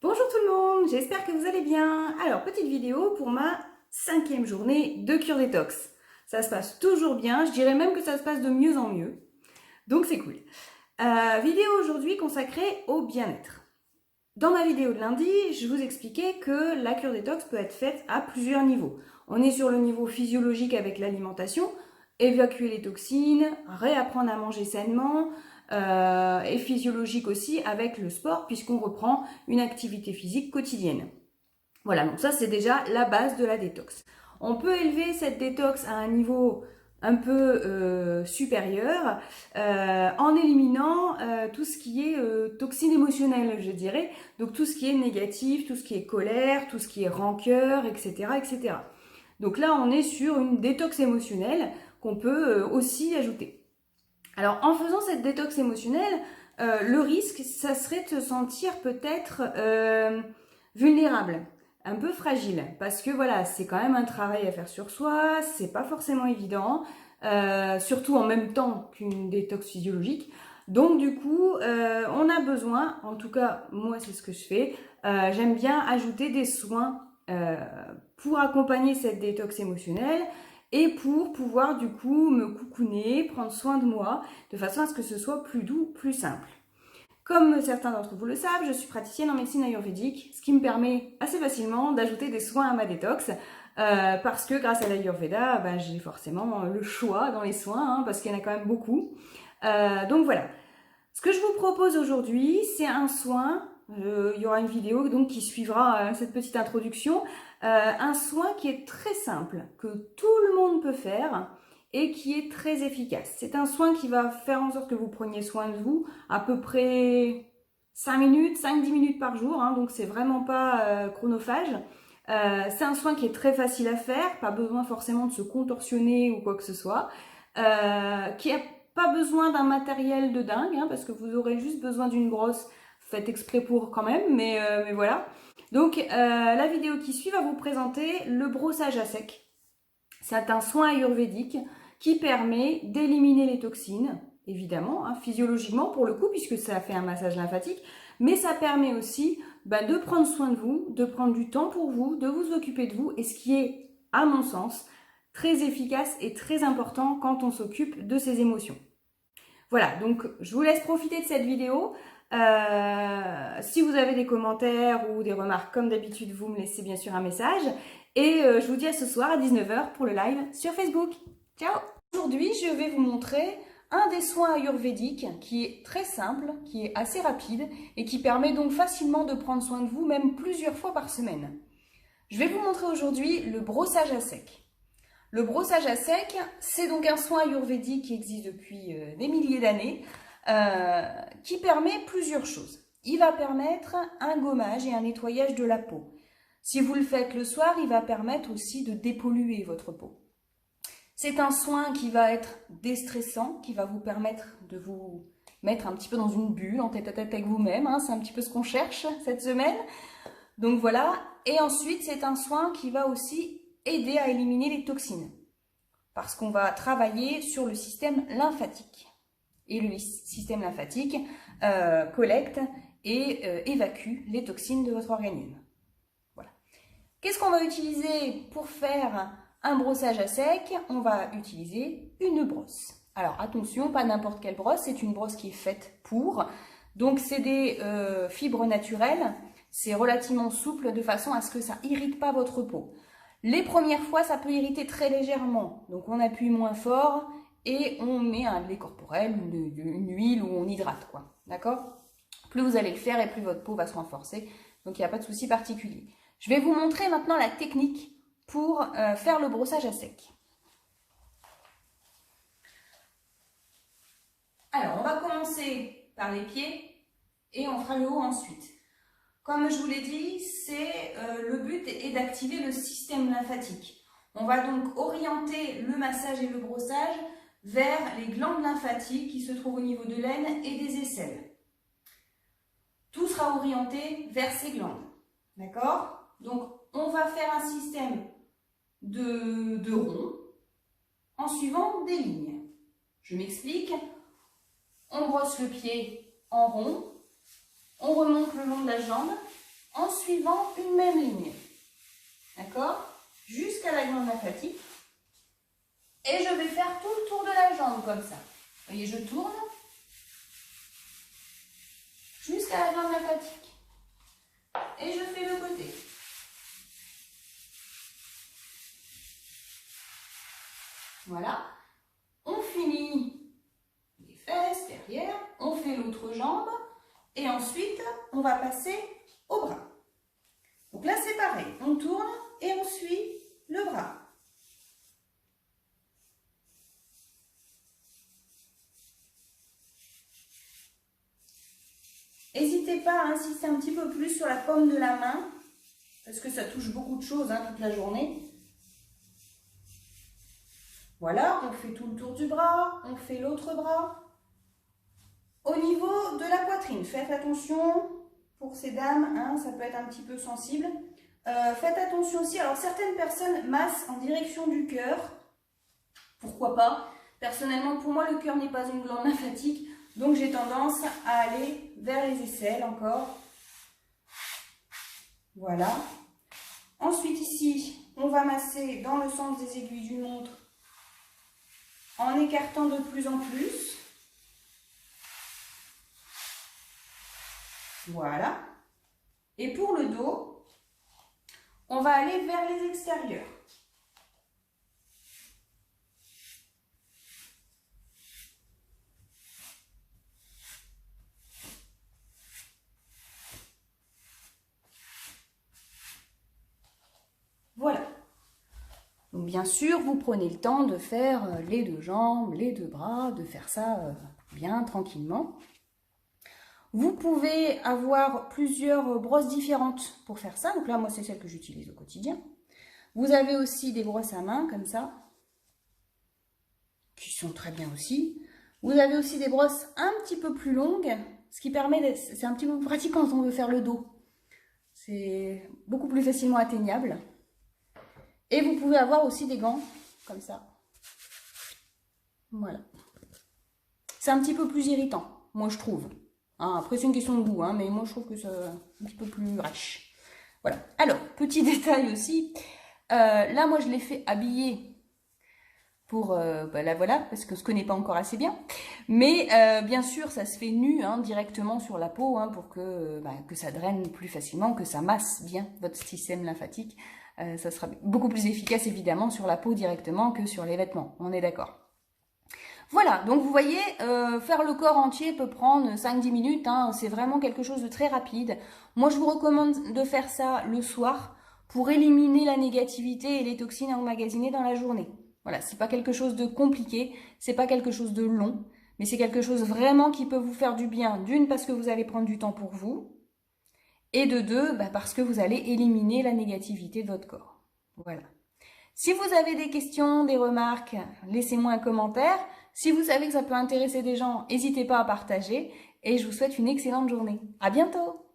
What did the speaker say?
Bonjour tout le monde, j'espère que vous allez bien. Alors, petite vidéo pour ma 5e journée de cure détox. Ça se passe toujours bien, je dirais même que ça se passe de mieux en mieux. Donc c'est cool. Vidéo aujourd'hui consacrée au bien-être. Dans ma vidéo de lundi, je vous expliquais que la cure détox peut être faite à plusieurs niveaux. On est sur le niveau physiologique avec l'alimentation, évacuer les toxines, réapprendre à manger sainement, et physiologique aussi avec le sport puisqu'on reprend une activité physique quotidienne. Voilà, donc ça c'est déjà la base de la détox. On peut élever cette détox à un niveau un peu supérieur en éliminant tout ce qui est toxine émotionnelle, je dirais. Donc tout ce qui est négatif, tout ce qui est colère, tout ce qui est rancœur, etc. etc. Donc là, on est sur une détox émotionnelle qu'on peut aussi ajouter. Alors, en faisant cette détox émotionnelle, le risque, ça serait de se sentir peut-être vulnérable, un peu fragile, parce que voilà, c'est quand même un travail à faire sur soi, c'est pas forcément évident, surtout en même temps qu'une détox physiologique. Donc du coup, on a besoin, en tout cas moi c'est ce que je fais, j'aime bien ajouter des soins pour accompagner cette détox émotionnelle et pour pouvoir du coup me coucouner, prendre soin de moi, de façon à ce que ce soit plus doux, plus simple. Comme certains d'entre vous le savent, je suis praticienne en médecine ayurvédique, ce qui me permet assez facilement d'ajouter des soins à ma détox, parce que grâce à l'ayurveda, ben, j'ai forcément le choix dans les soins, hein, parce qu'il y en a quand même beaucoup. Donc voilà. Ce que je vous propose aujourd'hui, c'est un soin. Il y aura une vidéo donc qui suivra cette petite introduction. Un soin qui est très simple, que tout le monde peut faire et qui est très efficace. C'est un soin qui va faire en sorte que vous preniez soin de vous à peu près 5 minutes, 5-10 minutes par jour, hein, donc c'est vraiment pas chronophage. C'est un soin qui est très facile à faire, pas besoin forcément de se contorsionner ou quoi que ce soit, qui a pas besoin d'un matériel de dingue, hein, parce que vous aurez juste besoin d'une brosse faite exprès pour quand même, mais voilà. Donc la vidéo qui suit va vous présenter le brossage à sec. C'est un soin ayurvédique qui permet d'éliminer les toxines, évidemment, hein, physiologiquement pour le coup, puisque ça fait un massage lymphatique, mais ça permet aussi de prendre soin de vous, de prendre du temps pour vous, de vous occuper de vous, et ce qui est, à mon sens, très efficace et très important quand on s'occupe de ses émotions. Voilà, donc je vous laisse profiter de cette vidéo. Si vous avez des commentaires ou des remarques, comme d'habitude, vous me laissez bien sûr un message. Et je vous dis à ce soir à 19h pour le live sur Facebook. Ciao! Aujourd'hui, je vais vous montrer un des soins ayurvédiques qui est très simple, qui est assez rapide et qui permet donc facilement de prendre soin de vous, même plusieurs fois par semaine. Je vais vous montrer aujourd'hui le brossage à sec. Le brossage à sec, c'est donc un soin ayurvédique qui existe depuis des milliers d'années, qui permet plusieurs choses. Il va permettre un gommage et un nettoyage de la peau. Si vous le faites le soir, il va permettre aussi de dépolluer votre peau. C'est un soin qui va être déstressant, qui va vous permettre de vous mettre un petit peu dans une bulle, en tête-à-tête avec vous-même. Hein, c'est un petit peu ce qu'on cherche cette semaine. Donc voilà. Et ensuite, c'est un soin qui va aussi aider à éliminer les toxines. Parce qu'on va travailler sur le système lymphatique. Et le système lymphatique collecte et évacue les toxines de votre organisme. Voilà. Qu'est-ce qu'on va utiliser pour faire un brossage à sec? On va utiliser une brosse. Alors attention, pas n'importe quelle brosse, c'est une brosse qui est faite pour. Donc c'est des fibres naturelles, c'est relativement souple de façon à ce que ça irrite pas votre peau. Les premières fois, ça peut irriter très légèrement, donc on appuie moins fort et on met un lait corporel, une huile ou on hydrate, quoi. D'accord? Plus vous allez le faire et plus votre peau va se renforcer, donc il n'y a pas de souci particulier. Je vais vous montrer maintenant la technique pour faire le brossage à sec. Alors, on va commencer par les pieds et on fera le haut ensuite. Comme je vous l'ai dit, le but est d'activer le système lymphatique. On va donc orienter le massage et le brossage vers les glandes lymphatiques qui se trouvent au niveau de l'aine et des aisselles. Tout sera orienté vers ces glandes. D'accord? Donc, on va faire un système de ronds en suivant des lignes. Je m'explique. On brosse le pied en rond, on remonte le long de la jambe, en suivant une même ligne. D'accord? Jusqu'à la glande lymphatique. Et je vais faire tout le tour de la jambe comme ça. Vous voyez, je tourne jusqu'à la glande lymphatique. Et je fais le côté. Voilà. On finit les fesses derrière. On fait l'autre jambe. Et ensuite, on va passer au bras. Donc là, c'est pareil. On tourne et on suit le bras. N'hésitez pas à insister un petit peu plus sur la paume de la main, parce que ça touche beaucoup de choses toute la journée. Voilà, on fait tout le tour du bras, on fait l'autre bras. Au niveau de la poitrine, faites attention pour ces dames, ça peut être un petit peu sensible. Faites attention aussi, alors certaines personnes massent en direction du cœur, pourquoi pas. Personnellement, pour moi, le cœur n'est pas une glande lymphatique, donc j'ai tendance à aller vers les aisselles encore. Voilà. Ensuite ici, on va masser dans le sens des aiguilles d'une montre en écartant de plus en plus. Voilà. Et pour le dos, on va aller vers les extérieurs. Voilà. Donc bien sûr, vous prenez le temps de faire les deux jambes, les deux bras, de faire ça bien tranquillement. Vous pouvez avoir plusieurs brosses différentes pour faire ça. Donc là, moi, c'est celle que j'utilise au quotidien. Vous avez aussi des brosses à main, comme ça, qui sont très bien aussi. Vous avez aussi des brosses un petit peu plus longues, ce qui permet d'être... C'est un petit peu plus pratique quand on veut faire le dos. C'est beaucoup plus facilement atteignable. Et vous pouvez avoir aussi des gants, comme ça. Voilà. C'est un petit peu plus irritant, moi je trouve. Après c'est une question de goût, mais moi je trouve que c'est un petit peu plus rêche. Voilà. Alors, petit détail aussi. Là, moi je l'ai fait habiller pour... là voilà, parce qu'on ne se connaît pas encore assez bien. Mais bien sûr, ça se fait nu directement sur la peau pour que ça draine plus facilement, que ça masse bien votre système lymphatique. Ça sera beaucoup plus efficace évidemment sur la peau directement que sur les vêtements, on est d'accord. Voilà, donc vous voyez, faire le corps entier peut prendre 5-10 minutes, c'est vraiment quelque chose de très rapide. Moi je vous recommande de faire ça le soir pour éliminer la négativité et les toxines emmagasinées dans la journée. Voilà, c'est pas quelque chose de compliqué, c'est pas quelque chose de long, mais c'est quelque chose vraiment qui peut vous faire du bien. D'une, parce que vous allez prendre du temps pour vous, et de deux, parce que vous allez éliminer la négativité de votre corps. Voilà. Si vous avez des questions, des remarques, laissez-moi un commentaire. Si vous savez que ça peut intéresser des gens, n'hésitez pas à partager. Et je vous souhaite une excellente journée. À bientôt!